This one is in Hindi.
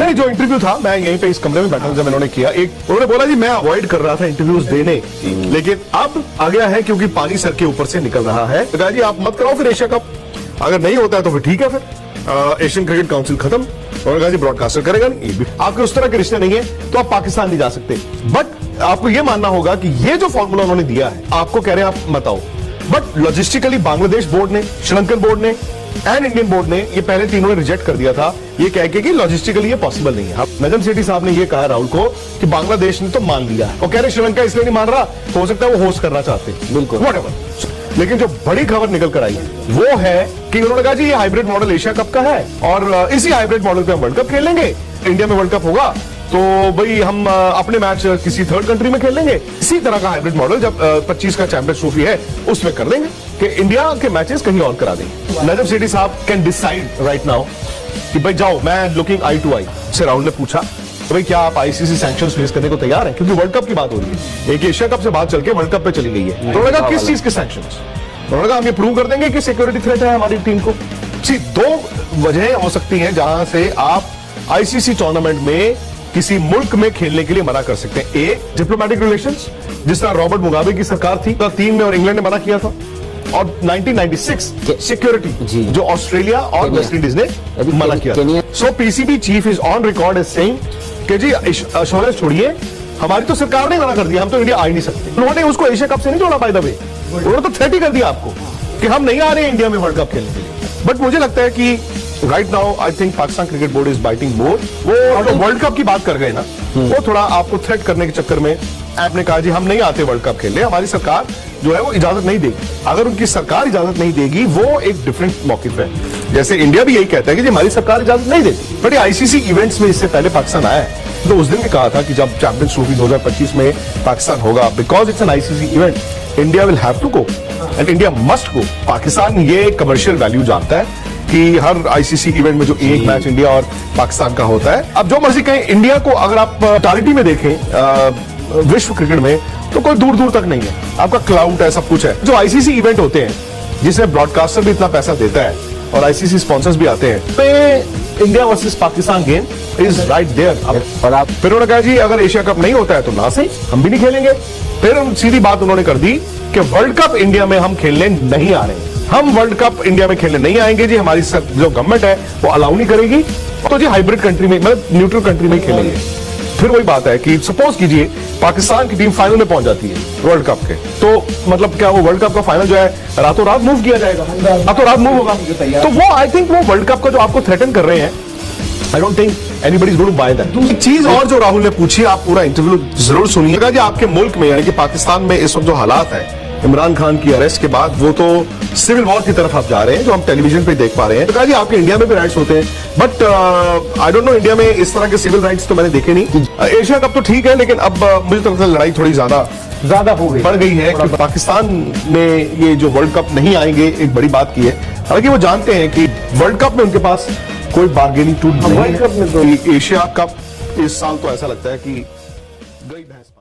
नहीं, जो इंटरव्यू था मैं यहीं पे इस कमरे में बैठा जब इन्होंने किया, एक उन्होंने बोला जी मैं अवॉइड कर रहा था इंटरव्यूज देने, लेकिन अब आ गया है क्योंकि पानी सर के ऊपर से निकल रहा है। तो कहा जी आप मत कराओ फिर एशिया कप, अगर नहीं होता है तो फिर ठीक है, फिर एशियन क्रिकेट काउंसिल खत्म। उन्होंने कहा जी ब्रॉडकास्टर करेगा नहीं, आपके उस तरह के रिश्ते नहीं है तो आप पाकिस्तान नहीं जा सकते। बट आपको यह मानना होगा कि ये जो फॉर्मूला उन्होंने दिया है, आपको कह रहे हैं आप मत आओ, बट लॉजिस्टिकली बांग्लादेश बोर्ड ने, श्रीलंकन बोर्ड ने एंड इंडियन बोर्ड ने ये पहले तीनों ने रिजेक्ट कर दिया था, ये कह के कि लॉजिस्टिकली ये पॉसिबल नहीं है। नजम सेठी साहब ने ये कहा राहुल को कि बांग्लादेश ने तो मान लिया है, और कह रहे श्रीलंका इसलिए नहीं मान रहा, तो हो सकता है वो होस्ट करना चाहते हैं, बिल्कुल व्हाटएवर। लेकिन जो बड़ी खबर निकल कर आई वो है कि उन्होंने कहा जी ये हाइब्रिड मॉडल एशिया कप का है और इसी हाइब्रिड मॉडल पे हम वर्ल्ड कप खेल लेंगे। इंडिया में वर्ल्ड कप होगा तो भाई हम अपने मैच किसी थर्ड कंट्री में खेल लेंगे। इसी तरह का हाइब्रिड मॉडल जब 25 का चैंपियंस ट्रॉफी है उसमें कर देंगे कि इंडिया के मैचेस कहीं और करा देंगे। नजम सेठी साहब कैन डिसाइड राइट नाउ कि भाई जाओ, मैं लुकिंग आई टू आई से राहुल ने पूछा तो भाई क्या आप आईसीसी सैंक्शंस फेस करने को तैयार हैं, क्योंकि वर्ल्ड कप की बात हो रही है, एक एशिया कप से बात चल के वर्ल्ड कप पे चली गई है। तो उन्होंने कहा किस चीज के सैंक्शंस? उन्होंने कहा हम ये प्रूव कर देंगे कि सिक्योरिटी थ्रेट है हमारी टीम को। दो वजह हो सकती हैं जहां से आप आईसीसी टूर्नामेंट में किसी मुल्क में खेलने के लिए मना कर सकते हैं। एक, डिप्लोमेटिक रिलेशंस, जिस तरह रॉबर्ट मुगाबे की सरकार थी, 3 में और इंग्लैंड ने मना किया था, और 1996 सिक्योरिटी जो ऑस्ट्रेलिया और वेस्ट इंडीज ने मना किया। So PCB chief is on record as saying कि जी एश्योरेंस छोड़िए, हमारी तो सरकार ने मना कर दिया, हम तो इंडिया आ ही नहीं सकते। उन्होंने उसको एशिया कप से नहीं जोड़ा, बाय द वे उन्होंने तो थ्रेट ही कर दिया आपको कि हम नहीं आ रहे इंडिया में वर्ल्ड कप खेलने के लिए। बट मुझे लगता है कि right now I think Pakistan cricket board is biting more. वो तो वर्ल्ड कप की बात कर गए ना, वो थोड़ा आपको थ्रेट करने के चक्कर में आपने कहा जी हम नहीं आते वर्ल्ड कप खेलने, हमारी सरकार जो है वो इजाजत नहीं देगी। अगर उनकी सरकार इजाजत नहीं देगी वो एक डिफरेंट मौकिफ है, जैसे इंडिया भी यही कहता है कि जी हमारी सरकार इजाजत नहीं देती। बट आईसीसी इवेंट्स में इससे पहले पाकिस्तान आया है, तो उस दिन भी कहा था कि जब चैंपियंस ट्रॉफी 2025 में पाकिस्तान होगा, because it's an ICC event, India will have to go and India must go. Pakistan ये कमर्शियल वैल्यू जानता है कि हर आईसीसी इवेंट में जो एक मैच इंडिया और पाकिस्तान का होता है। अब जो मर्जी कहें, इंडिया को अगर आप टोटलिटी में देखें विश्व क्रिकेट में तो कोई दूर दूर तक नहीं है, आपका क्लाउड है, सब कुछ है। जो आईसीसी इवेंट होते हैं जिसमें ब्रॉडकास्टर भी इतना पैसा देता है और आईसीसी स्पॉन्सर्स भी आते हैं, तो India versus Pakistan game is right there. और आप फिर उन्होंने कहा जी अगर एशिया कप नहीं होता है तो ना सही, हम भी नहीं खेलेंगे। फिर सीधी बात उन्होंने कर दी कि वर्ल्ड कप इंडिया में हम खेलने नहीं आ रहे, हम वर्ल्ड कप इंडिया में खेलने नहीं आएंगे जी, हमारी जो गवर्नमेंट है वो अलाउ नहीं करेगी, तो जी हाइब्रिड कंट्री में, मतलब न्यूट्रल कंट्री में खेलेंगे। फिर वही बात है कि सपोज कीजिए पाकिस्तान की टीम फाइनल में पहुंच जाती है वर्ल्ड कप के, तो मतलब क्या वो वर्ल्ड कप का फाइनल जो है रातों रात मूव किया जाएगा, रातों रात मूव होगा। तो वो आई थिंक वो वर्ल्ड कप का जो आपको थ्रेटन कर रहे हैं, I don't think anybody is going to buy that. दूसरी चीज और जो राहुल ने पूछी, आप पूरा इंटरव्यू जरूर सुनिएगा जी। आपके मुल्क में यानी कि पाकिस्तान में इस वक्त जो हालात है इमरान खान की अरेस्ट के बाद, वो तो सिविल वॉर की तरफ आप जा रहे हैं जो हम टेलीविजन पे देख पा रहे हैं। तो कहा जी आपके इंडिया में भी राइट्स होते हैं, but I don't know India में इस तरह के सिविल राइट्स तो मैंने देखे नहीं। एशिया कप तो ठीक है, लेकिन अब मुझे तो लगता है लड़ाई थोड़ी ज्यादा हो गई, बढ़ गई है कि पाकिस्तान में ये जो वर्ल्ड कप नहीं आएंगे एक बड़ी बात की है। हालांकि वो जानते हैं कि वर्ल्ड कप में उनके पास कोई बार्गेनिंग टूल नहीं है। एशिया कप इस साल तो ऐसा लगता है कि गई भैंस।